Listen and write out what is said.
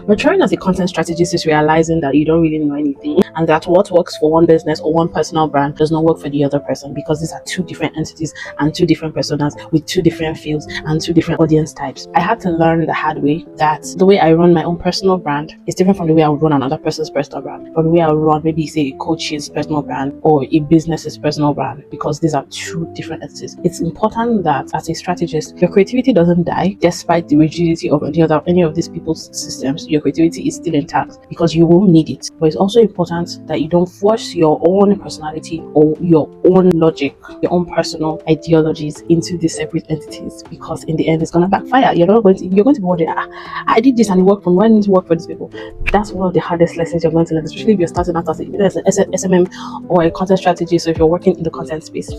Maturing as a content strategist is realizing that you don't really know anything and that what works for one business or one personal brand does not work for the other person, because these are two different entities and two different personas with two different fields and two different audience types. I had to learn the hard way that the way I run my own personal brand is different from the way I would run another person's personal brand, or the way I would run maybe say a coach's personal brand or a business's personal brand, because these are two different entities. It's important that as a strategist, your creativity doesn't die despite the rigidity of any of these people's systems. Your creativity is still intact because you will need it. But it's also important that you don't force your own personality or your own logic, your own personal ideologies into these separate entities, because in the end it's gonna backfire. You're going to be wondering, I did this and it worked for me, why didn't it work for these people? That's one of the hardest lessons you're going to learn, especially if you're starting out as an SMM or a content strategist, so if you're working in the content space.